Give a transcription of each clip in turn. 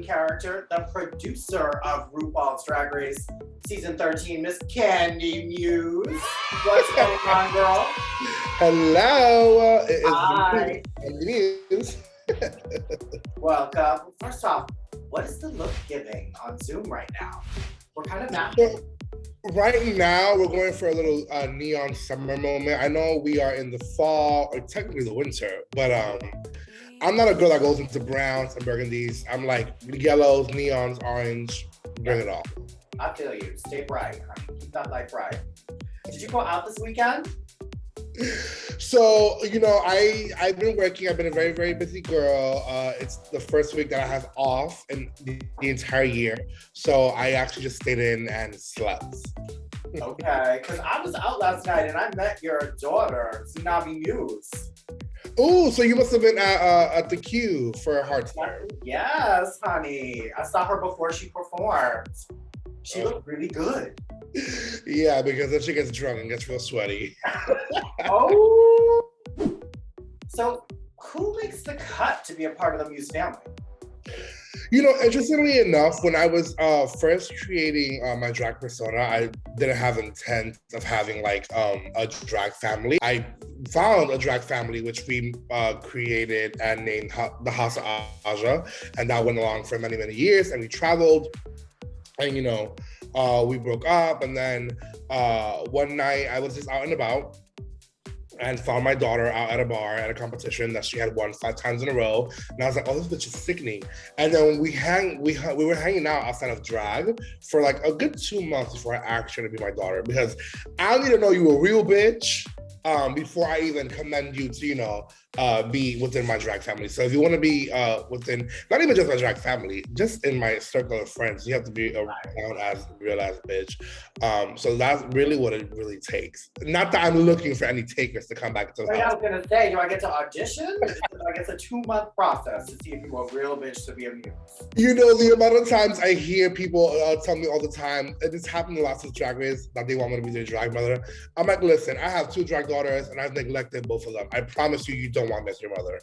character, the producer of RuPaul's Drag Race Season 13, Miss Kandy Muse. What's going on, girl? Hello. Hi. Kandy Muse. Welcome. First off, what is the look giving on Zoom right now? We're kind of natural. Right now, we're going for a little neon summer moment. I know we are in the fall, or technically the winter, but I'm not a girl that goes into browns and burgundies. I'm like yellows, neons, orange, bring it all. I feel you. Stay bright, honey. Keep that light bright. Did you go out this weekend? So, I've been working. I've been a very, very busy girl. It's the first week that I have off in the entire year. So I actually just stayed in and slept. Okay, because I was out last night and I met your daughter, Kandy Muse. Oh, so you must have been at the queue for Heartstart. Yes, honey. I saw her before she performed. She looked really good. Yeah, because then she gets drunk and gets real sweaty. Oh. So who makes the cut to be a part of the Muse family? Interestingly enough, when I was first creating my drag persona, I didn't have intent of having a drag family. I found a drag family which we created and named the House of Aja, and that went along for many, many years, and we traveled, and we broke up, and then one night I was just out and about and found my daughter out at a bar at a competition that she had won 5 times in a row. And I was like, oh, this bitch is sickening. And then we were hanging out outside of drag for like a good 2 months before I asked her to be my daughter, because I need to know you a real bitch before I even commend you to, be within my drag family. So if you want to be within, not even just my drag family, just in my circle of friends, you have to be a real ass bitch. So that's really what it really takes. Not that I'm looking for any takers to come back to the house. I was gonna say, do I get to audition? I guess a 2-month process to see if you're a real bitch to be a Muse. The amount of times I hear people tell me all the time, and it's happened a lot with Drag Race, that they want me to be their drag mother. I'm like, listen, I have 2 drag daughters and I've neglected both of them. I promise you don't want me as your mother.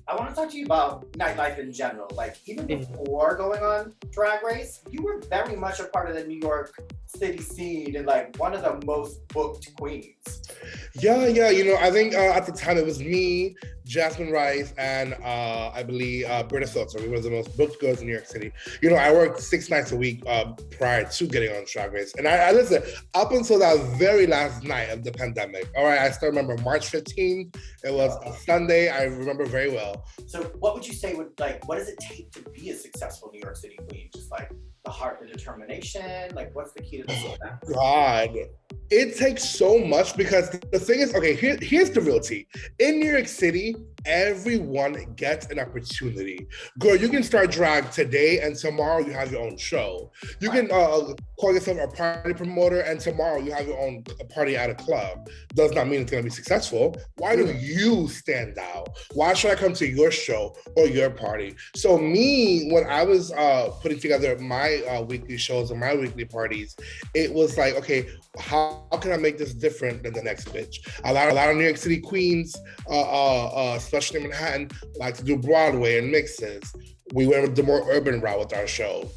I want to talk to you about nightlife in general. Like, even before going on Drag Race, you were very much a part of the New York City scene and like one of the most booked queens. Yeah. I think at the time it was me, Jasmine Rice, and I believe Britta Filter. We were the most booked girls in New York City. I worked 6 nights a week prior to getting on Drag Race. And I listen, up until that very last night of the pandemic. All right, I still remember March 15th. It was a Sunday. I remember very well. So what would you say what does it take to be a successful New York City queen? Just like the heart, the determination? Like, what's the key to this? God. It takes so much, because the thing is, okay, here's the real tea. In New York City, everyone gets an opportunity. Girl, you can start drag today and tomorrow you have your own show. You can call yourself a party promoter and tomorrow you have your own party at a club. Does not mean it's going to be successful. Why do you stand out? Why should I come to your show or your party? So me, when I was putting together my weekly shows and my weekly parties, it was like, okay, how can I make this different than the next bitch? A lot of New York City queens, especially in Manhattan, like to do Broadway and mixes. We went with the more urban route with our show.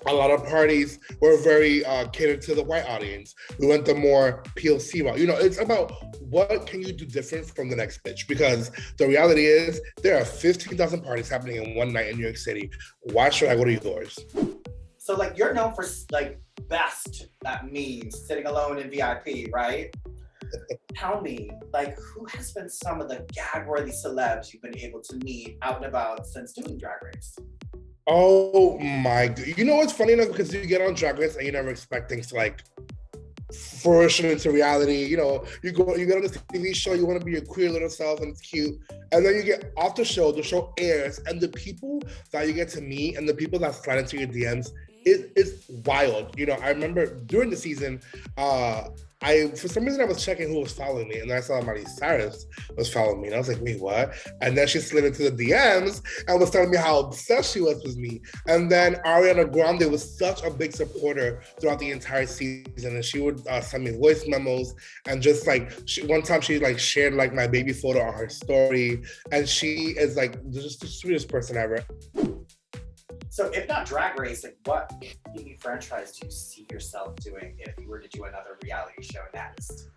A lot of parties were very catered to the white audience. We went the more POC route. It's about what can you do different from the next bitch? Because the reality is there are 15,000 parties happening in one night in New York City. Why should I go to yours? So you're known for best at memes, sitting alone in VIP, right? Tell me, who has been some of the gag-worthy celebs you've been able to meet out and about since doing Drag Race? Oh my God. What's funny enough, because you get on Drag Race and you never expect things to fruition into reality. You get on this TV show, you want to be your queer little self and it's cute. And then you get off the show airs, and the people that you get to meet and the people that slide into your DMs, it's wild. I remember during the season, for some reason I was checking who was following me, and then I saw Miley Cyrus was following me, and I was like, wait, what? And then she slid into the DMs and was telling me how obsessed she was with me. And then Ariana Grande was such a big supporter throughout the entire season, and she would send me voice memos, and just one time she shared my baby photo on her story, and she is just the sweetest person ever. So if not Drag Race, like what TV franchise do you see yourself doing if you were to do another reality show next?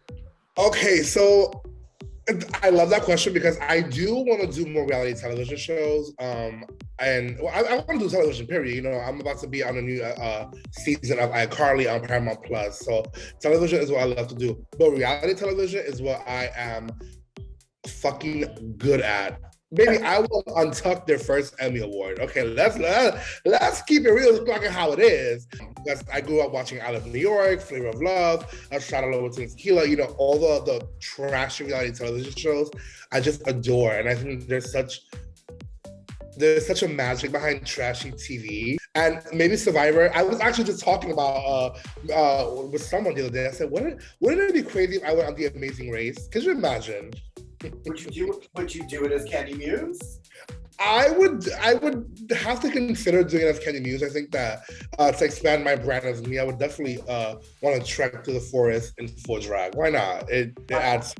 Okay, so I love that question because I do want to do more reality television shows. And well, I want to do television, period. You know, I'm about to be on a new season of iCarly on Paramount Plus. So television is what I love to do. But reality television is what I am fucking good at. Baby, I will untuck their first Emmy Award. Okay, let's keep it real, talking how it is. Because I grew up watching I Love New York, Flavor of Love, Shot All Over Tequila, you know, all the trashy reality television shows I just adore. And I think there's such a magic behind trashy TV. And maybe Survivor. I was actually just talking about with someone the other day. I said, wouldn't it be crazy if I went on The Amazing Race? Could you imagine? Would you do it as Kandy Muse? I would have to consider doing it as Kandy Muse. I think that to expand my brand as me, I would definitely want to trek through the forest in full drag. Why not? It adds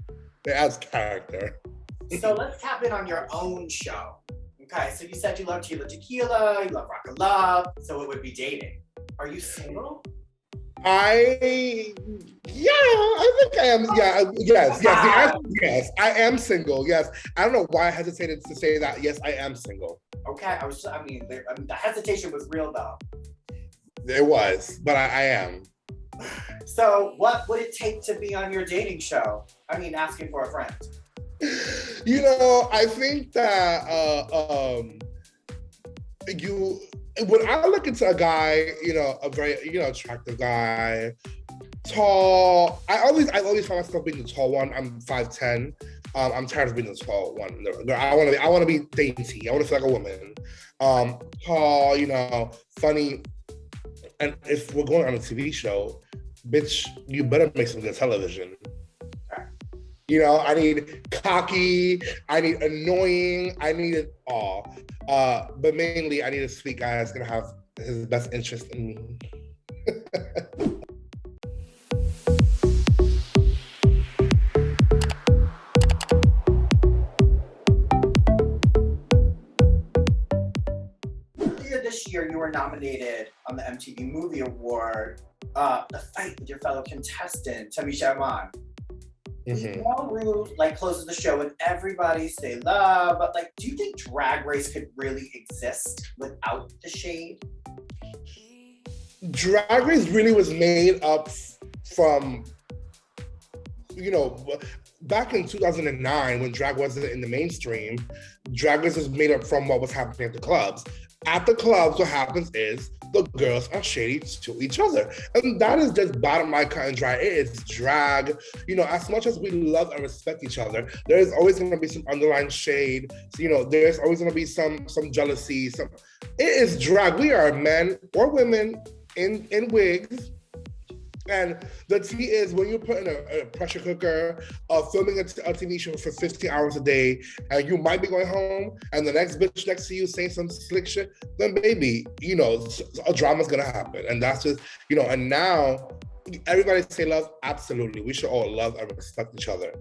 character. So let's tap in on your own show. Okay, so you said you love Tequila, you love Rock of Love, so it would be dating. Are you single? I think I am. Yeah, yes. The answer is yes. I am single. Yes. I don't know why I hesitated to say that. Yes, I am single. Okay, the hesitation was real though. It was, but I am. So what would it take to be on your dating show? I mean, asking for a friend. You know, I think that when I look into a guy, you know, a very, you know, attractive guy, tall, I always find myself being the tall one. I'm 5'10". I'm tired of being the tall one. I want to be dainty. I want to feel like a woman. Tall, you know, funny. And if we're going on a TV show, bitch, you better make some good television. You know, I need cocky, I need annoying, I need it all. But mainly, I need a sweet guy that's gonna have his best interest in me. Earlier this year, you were nominated on the MTV Movie Award, The Fight with Your Fellow Contestant, Tamisha Iman. Mm-hmm. One rule closes the show with everybody say love, but do you think Drag Race could really exist without the shade? Drag Race really was made up from, you know, back in 2009 when drag wasn't in the mainstream. Drag Race was made up from what was happening at the clubs. At the clubs, what happens is the girls are shady to each other. And that is just bottom line, cut and dry. It is drag. You know, as much as we love and respect each other, there is always going to be some underlying shade. So, you know, there's always going to be some jealousy. It is drag. We are men or women in wigs. And the tea is when you put in a pressure cooker, filming a TV show for 15 hours a day, and you might be going home, and the next bitch next to you saying some slick shit, then baby, you know, a drama's gonna happen. And that's just, you know, and now everybody say love, absolutely. We should all love and respect each other.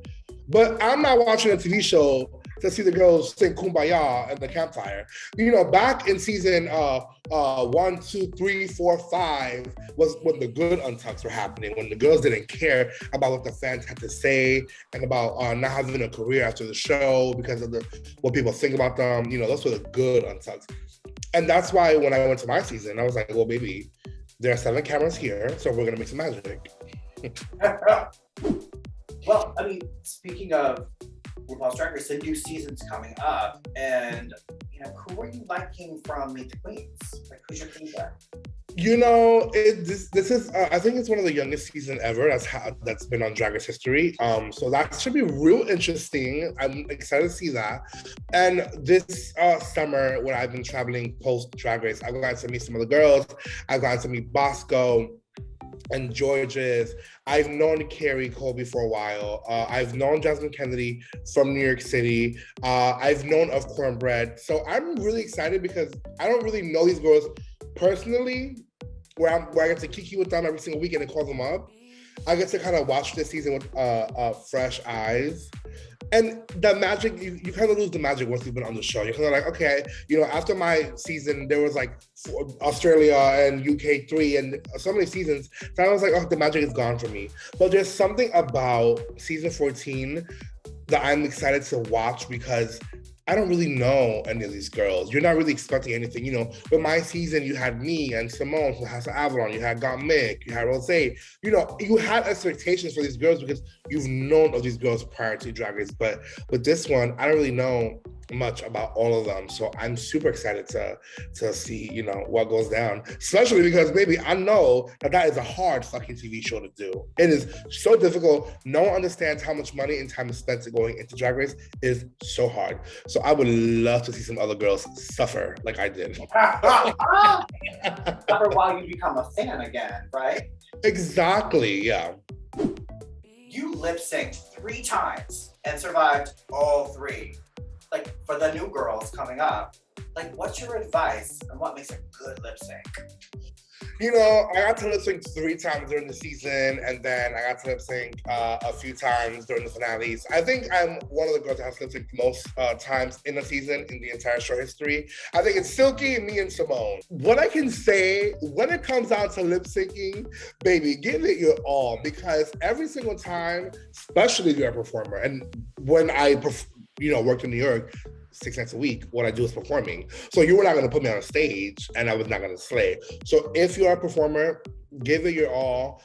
But I'm not watching a TV show to see the girls sing Kumbaya at the campfire. You know, back in season 1, 2, 3, 4, 5 was when the good untucks were happening, when the girls didn't care about what the fans had to say and about not having a career after the show because of what people think about them. You know, those were the good untucks. And that's why when I went to my season, I was like, well, baby, there are 7 cameras here, so we're gonna make some magic. Well, I mean, speaking of RuPaul's Drag Race, the new season's coming up, and you know, who are you liking from Meet the Queens? Who's your favorite? You know, this is I think it's one of the youngest seasons ever that's been on Drag Race history. So that should be real interesting. I'm excited to see that. And this summer, when I've been traveling post Drag Race, I've gotten to meet some of the girls. I've gotten to meet Bosco and Georges. I've known Carrie Colby for a while. I've known Jasmine Kennedy from New York City. I've known of Cornbread. So I'm really excited because I don't really know these girls personally, where I get to kiki with them every single weekend and call them up. I get to kind of watch this season with fresh eyes. And the magic, you kind of lose the magic once you've been on the show. You're kind of like, okay, you know, after my season, there was like Australia and UK 3 and so many seasons. So I was like, oh, the magic is gone for me. But there's something about season 14 that I'm excited to watch because I don't really know any of these girls. You're not really expecting anything. You know, with my season, you had me and Simone from House of Avalon. You had Gottmik. You had Rose. You know, you had expectations for these girls because you've known of these girls prior to Drag Race. But with this one, I don't really know much about all of them. So I'm super excited to see, you know, what goes down. Especially because, baby, I know that is a hard fucking TV show to do. It is so difficult. No one understands how much money and time is spent going into Drag Race. It is so hard. So I would love to see some other girls suffer like I did. Suffer while you become a fan again, right? Exactly, yeah. You lip synced 3 times and survived all 3. Like, for the new girls coming up, like, what's your advice and what makes a good lip sync? You know, I got to lip sync 3 times during the season, and then I got to lip sync a few times during the finales. I think I'm one of the girls that has lip synced most times in a season in the entire show history. I think it's Silky, me, and Simone. What I can say, when it comes down to lip syncing, baby, give it your all, because every single time, especially if you're a performer, and when I worked in New York 6 nights a week, what I do is performing. So you were not going to put me on a stage and I was not going to slay. So if you're a performer, give it your all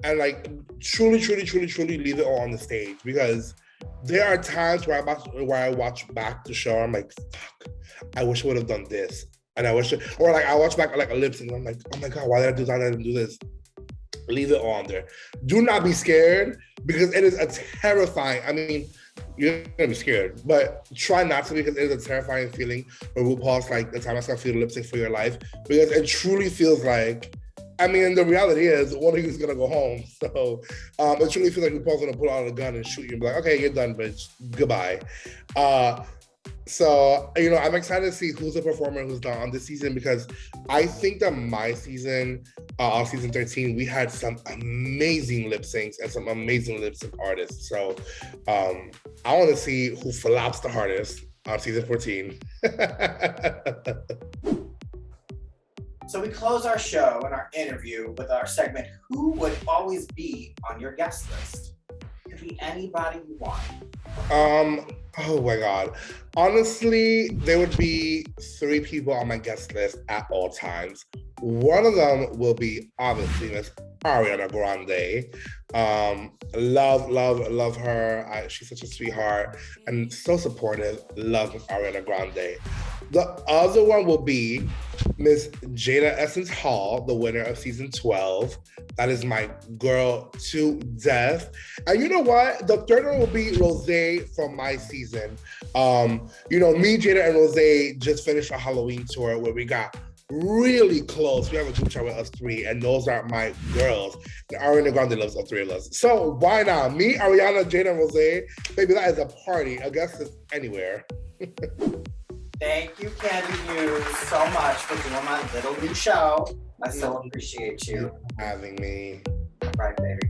and like truly leave it all on the stage, because there are times where I watch back the show, I'm like, fuck, I wish I would have done this. And I wish, or like I watch back like a lip sync and I'm like, oh my God, why did I do that? I didn't do this. Leave it all on there. Do not be scared, because it is a terrifying, I mean, you're gonna be scared, but try not to, because it is a terrifying feeling when RuPaul's like, the time I start feeling lip sync for your life, because it truly feels like, I mean, the reality is one of you is gonna go home. So it truly feels like RuPaul's gonna pull out a gun and shoot you and be like, okay, you're done, bitch, goodbye. So, you know, I'm excited to see who's a performer who's not on this season, because I think that my season, on season 13, we had some amazing lip syncs and some amazing lip sync artists. So I want to see who flops the hardest on season 14. So we close our show and our interview with our segment, Who Would Always Be on Your Guest List? It could be anybody you want. Oh my God. Honestly, there would be 3 people on my guest list at all times. One of them will be obviously Miss Ariana Grande. Love her. She's such a sweetheart and so supportive. Love Miss Ariana Grande. The other one will be Miss Jada Essence Hall, the winner of season 12. That is my girl to death. And you know what? The third one will be Rosé from my season. You know, me, Jada, and Rosé just finished a Halloween tour where we got really close. We have a group chat with us 3, and those are my girls. And Ariana Grande loves all 3 of us. So why not? Me, Ariana, Jada, and Rosé, baby, that is a party. I guess it's anywhere. Thank you, Kandy Muse, so much for doing my little new show. I so appreciate you. Having me. All right, baby.